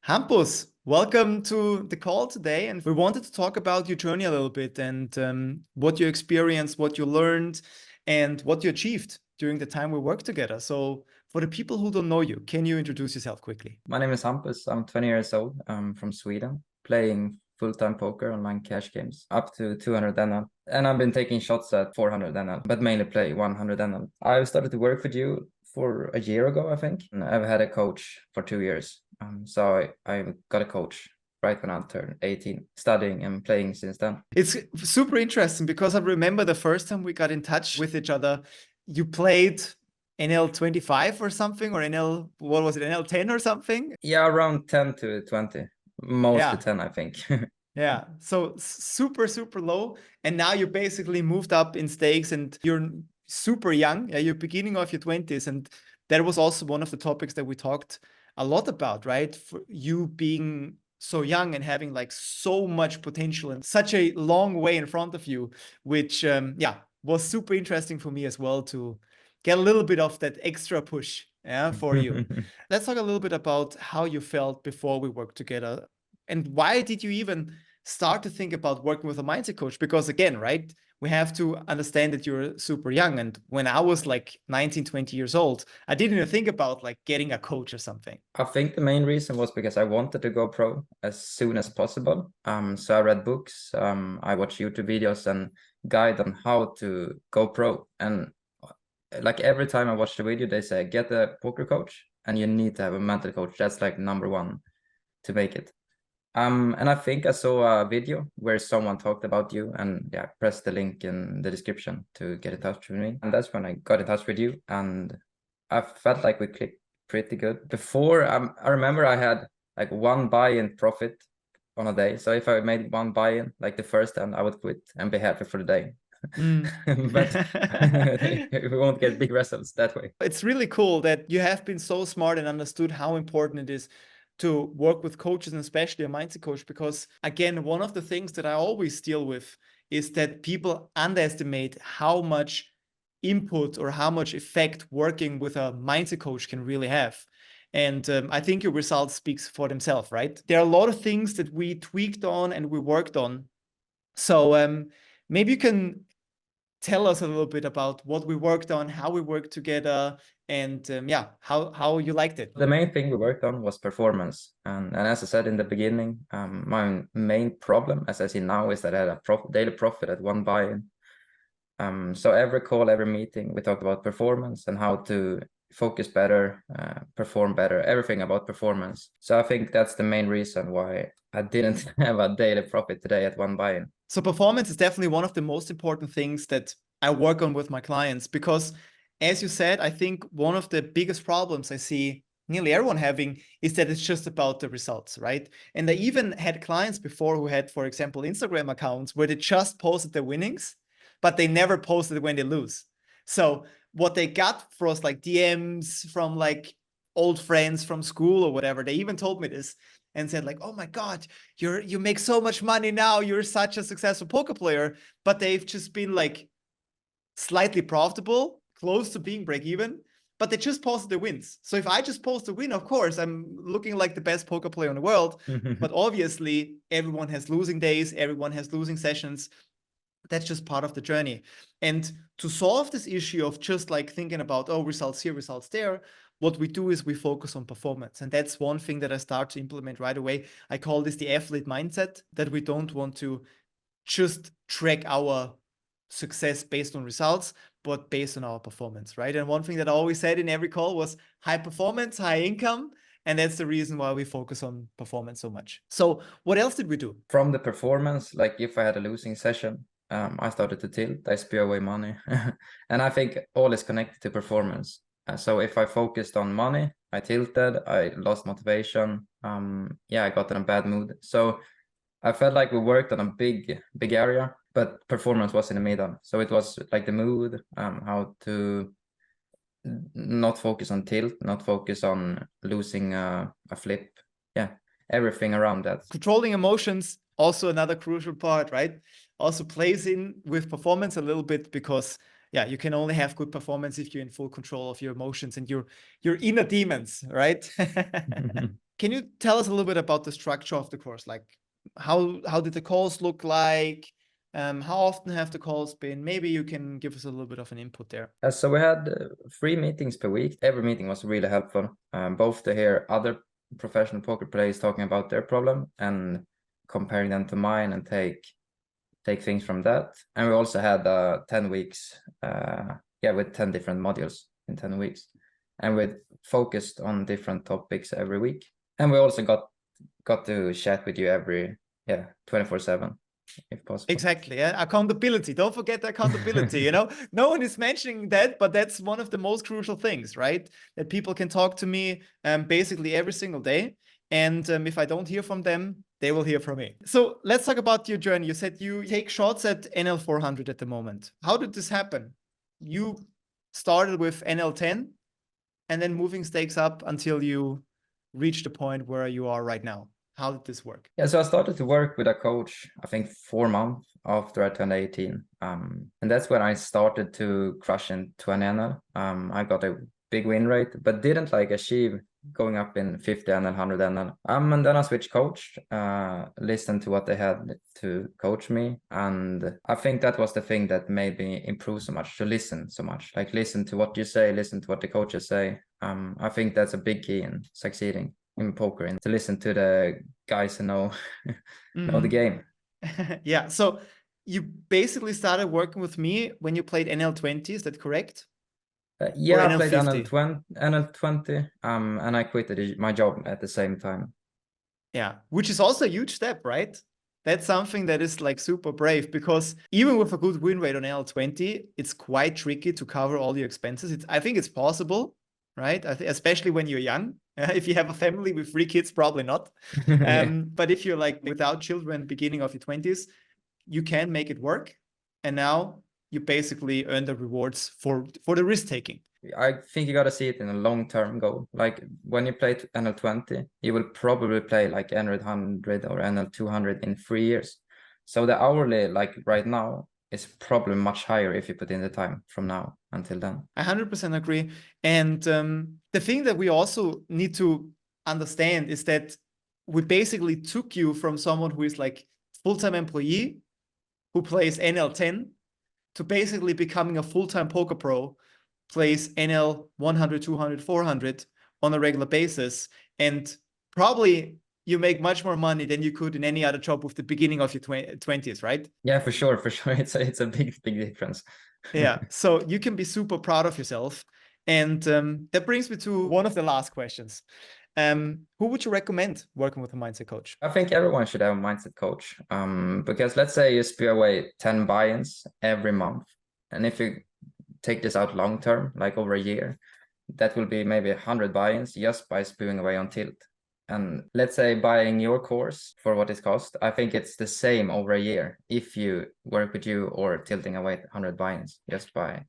Hampus, welcome to the call today. And we wanted to talk about your journey a little bit and what you experienced, what you learned, and what you achieved during the time we worked together. So for the people who don't know you, can you introduce yourself quickly? My name is Hampus. I'm 20 years old. I'm from Sweden, playing full-time poker online cash games up to 200 NL. And I've been taking shots at 400 NL, but mainly play 100 NL. I started to work with you for a year ago, I think. And I've had a coach for 2 years. So I got a coach right when I turned 18, studying and playing since then. It's super interesting because I remember the first time we got in touch with each other, you played NL 25 or something, or NL, what was it, NL 10 or something? Yeah, around 10 to 20, mostly Yeah. 10, I think. Yeah, so super, super low. And now you basically moved up in stakes and you're super young. Yeah, you're beginning of your 20s. And that was also one of the topics that we talked a lot about, right? For you being so young and having like so much potential and such a long way in front of you, which, was super interesting for me as well to get a little bit of that extra push, for you. Let's talk a little bit about how you felt before we worked together. And why did you even start to think about working with a mindset coach? Because again, right, we have to understand that you're super young. And when I was like 19, 20 years old, I didn't even think about like getting a coach or something. I think the main reason was because I wanted to go pro as soon as possible. So I read books, I watched YouTube videos and guide on how to go pro. And like every time I watch the video, they say, get a poker coach and you need to have a mental coach. That's like number one to make it. And I think I saw a video where someone talked about you and press the link in the description to get in touch with me. And that's when I got in touch with you. And I felt like we clicked pretty good. Before, I remember I had like one buy-in profit on a day. So if I made one buy-in, like the first time, I would quit and be happy for the day. But we won't get big results that way. It's really cool that you have been so smart and understood how important it is to work with coaches, and especially a mindset coach, because again, one of the things that I always deal with is that people underestimate how much input or how much effect working with a mindset coach can really have. And I think your results speaks for themselves, right? There are a lot of things that we tweaked on and we worked on. So maybe you can tell us a little bit about what we worked on, how we worked together, and how you liked it. The main thing we worked on was performance. And as I said in the beginning, my main problem, as I see now, is that I had a daily profit at one buy-in. So every call, every meeting, we talked about performance and how to focus better, perform better, everything about performance. So I think that's the main reason why I didn't have a daily profit today at one buy-in. So performance is definitely one of the most important things that I work on with my clients, because as you said, I think one of the biggest problems I see nearly everyone having is that it's just about the results, right? And I even had clients before who had, for example, Instagram accounts where they just posted their winnings, but they never posted when they lose. So what they got was like DMs from like old friends from school or whatever. They even told me this and said like, oh my God, you make so much money now. You're such a successful poker player. But they've just been like slightly profitable, close to being break even, but they just posted the wins. So if I just post a win, of course, I'm looking like the best poker player in the world. But obviously, everyone has losing days. Everyone has losing sessions. That's just part of the journey. And to solve this issue of just like thinking about, oh, results here, results there, what we do is we focus on performance. And that's one thing that I start to implement right away. I call this the athlete mindset, that we don't want to just track our success based on results, but based on our performance, right? And one thing that I always said in every call was high performance, high income. And that's the reason why we focus on performance so much. So what else did we do? From the performance, like if I had a losing session, I started to tilt, I spew away money. And I think all is connected to performance. So if I focused on money, I tilted, I lost motivation. I got in a bad mood. So I felt like we worked on a big area, but performance was in the middle. So it was like the mood, how to not focus on tilt, not focus on losing a flip. Yeah, everything around that. Controlling emotions, also another crucial part, right? Also plays in with performance a little bit, because you can only have good performance if you're in full control of your emotions and your inner demons, right? can you tell us a little bit about the structure of the course? Like how did the calls look like? How often have the calls been? Maybe you can give us a little bit of an input there. So we had 3 meetings per week. Every meeting was really helpful, both to hear other professional poker players talking about their problem and comparing them to mine and take things from that. And we also had 10 weeks, with 10 different modules in 10 weeks. And we focused on different topics every week. And we also got to chat with you 24/7, if possible. Exactly. Yeah. Accountability. Don't forget the accountability. You know, no one is mentioning that, but that's one of the most crucial things, right? That people can talk to me basically every single day. And if I don't hear from them, they will hear from me. So let's talk about your journey. You said you take shots at NL 400 at the moment. How did this happen? You started with NL 10 and then moving stakes up until you reach the point where you are right now. How did this work? Yeah, so I started to work with a coach, I think 4 months after I turned 18. And that's when I started to crush in 20 NL. I got a big win rate, but didn't achieve going up in 50 NL, 100 NL. And then I switched coach, listened to what they had to coach me. And I think that was the thing that made me improve so much, to listen so much. Listen to what you say, listen to what the coaches say. I think that's a big key in succeeding in poker, and to listen to the guys who know know the game. Yeah. So you basically started working with me when you played NL20, is that correct? Yeah, I played NL50? NL20, and I quit my job at the same time. Yeah, which is also a huge step, right? That's something that is super brave, because even with a good win rate on NL20, it's quite tricky to cover all your expenses. I think it's possible, right? Especially when you're young. If you have a family with 3 kids, probably not. Yeah. But if you're without children, beginning of your 20s, you can make it work. And now you basically earn the rewards for the risk taking. I think you got to see it in a long-term goal. When you play NL20, you will probably play NL100 or NL200 in 3 years. So the hourly, right now, is probably much higher if you put in the time from now until then. I 100% agree. And the thing that we also need to understand is that we basically took you from someone who is full-time employee who plays NL10 to basically becoming a full-time poker pro, plays NL 100, 200, 400 on a regular basis. And probably you make much more money than you could in any other job with the beginning of your 20s, right? Yeah, for sure. It's a big difference. Yeah, so you can be super proud of yourself. And that brings me to one of the last questions. Who would you recommend working with a mindset coach? I think everyone should have a mindset coach, because let's say you spew away 10 buy-ins every month. And if you take this out long term, over a year, that will be maybe 100 buy-ins just by spewing away on tilt. And let's say buying your course for what it costs, I think it's the same over a year if you work with you or tilting away 100 buy-ins just by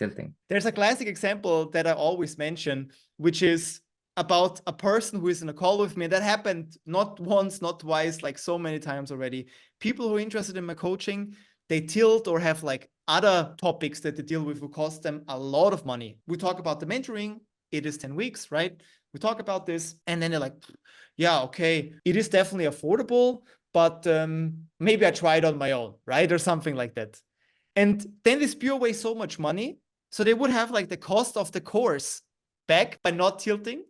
tilting. There's a classic example that I always mention, which is about a person who is in a call with me. That happened not once, not twice, so many times already. People who are interested in my coaching, they tilt or have other topics that they deal with who cost them a lot of money. We talk about the mentoring. It is 10 weeks, right? We talk about this, and then they're like, yeah, okay, it is definitely affordable, but maybe I try it on my own, right? Or something like that. And then they spew away so much money. So they would have the cost of the course back by not tilting.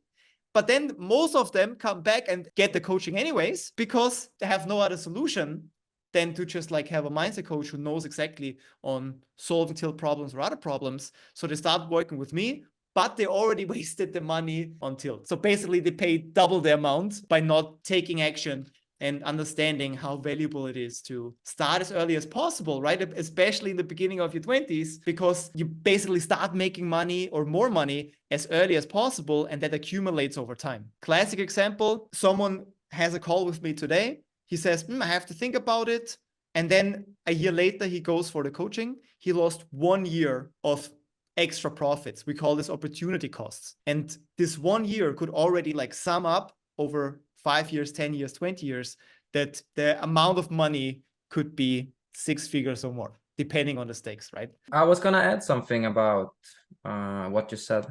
But then most of them come back and get the coaching anyways, because they have no other solution than to just have a mindset coach who knows exactly on solving tilt problems or other problems. So they start working with me, but they already wasted the money on tilt. So basically they paid double the amount by not taking action and understanding how valuable it is to start as early as possible, right? Especially in the beginning of your 20s, because you basically start making money or more money as early as possible, and that accumulates over time. Classic example, someone has a call with me today. He says, I have to think about it. And then a year later, he goes for the coaching. He lost 1 year of extra profits. We call this opportunity costs. And this 1 year could already sum up over 5 years, 10 years, 20 years, that the amount of money could be 6 figures or more, depending on the stakes, right? I was going to add something about what you said.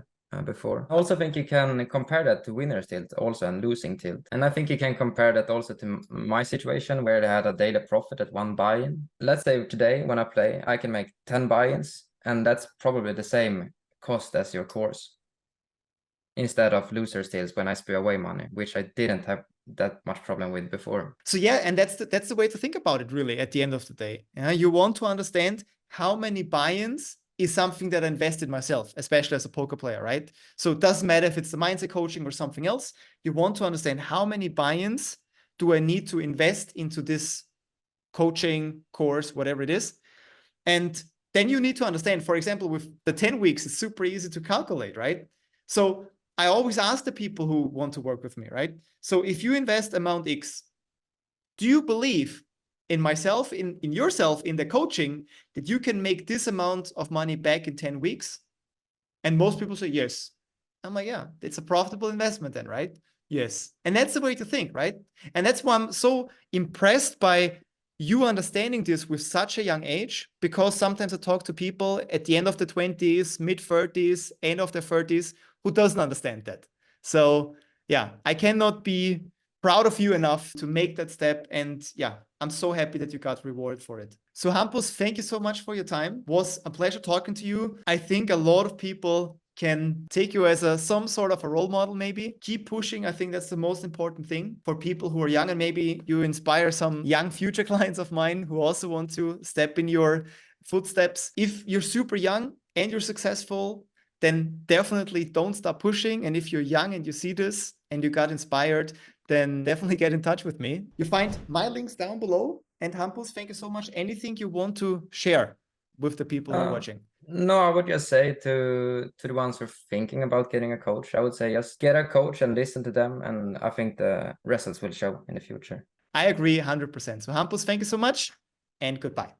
before. I also think you can compare that to winner's tilt also and losing tilt. And I think you can compare that also to my situation where I had a daily profit at 1 buy-in. Let's say today when I play, I can make 10 buy-ins, and that's probably the same cost as your course, instead of loser's tilts when I spew away money, which I didn't have that much problem with before. So yeah, and that's the way to think about it, really, at the end of the day. You want to understand how many buy-ins is something that I invested myself, especially as a poker player, right? So it doesn't matter if it's the mindset coaching or something else. You want to understand how many buy-ins do I need to invest into this coaching course, whatever it is. And then you need to understand, for example, with the 10 weeks, it's super easy to calculate, right? So I always ask the people who want to work with me, right? So if you invest amount X, do you believe in myself, in yourself, in the coaching, that you can make this amount of money back in 10 weeks? And most people say yes. I'm like, yeah, it's a profitable investment then, right? Yes. And that's the way to think, right? And that's why I'm so impressed by you understanding this with such a young age, because sometimes I talk to people at the end of the 20s, mid 30s, end of their 30s, who doesn't understand that. So yeah, I cannot be proud of you enough to make that step. And yeah, I'm so happy that you got rewarded for it. So Hampus, thank you so much for your time. It was a pleasure talking to you. I think a lot of people can take you as some sort of a role model, maybe. Keep pushing. I think that's the most important thing for people who are young, and maybe you inspire some young future clients of mine who also want to step in your footsteps. If you're super young and you're successful, then definitely don't stop pushing. And if you're young and you see this and you got inspired, then definitely get in touch with me. You find my links down below. And Hampus, thank you so much. Anything you want to share with the people who are watching? No, I would just say to the ones who are thinking about getting a coach, I would say just get a coach and listen to them, and I think the results will show in the future. I agree 100%. So Hampus, thank you so much, and goodbye.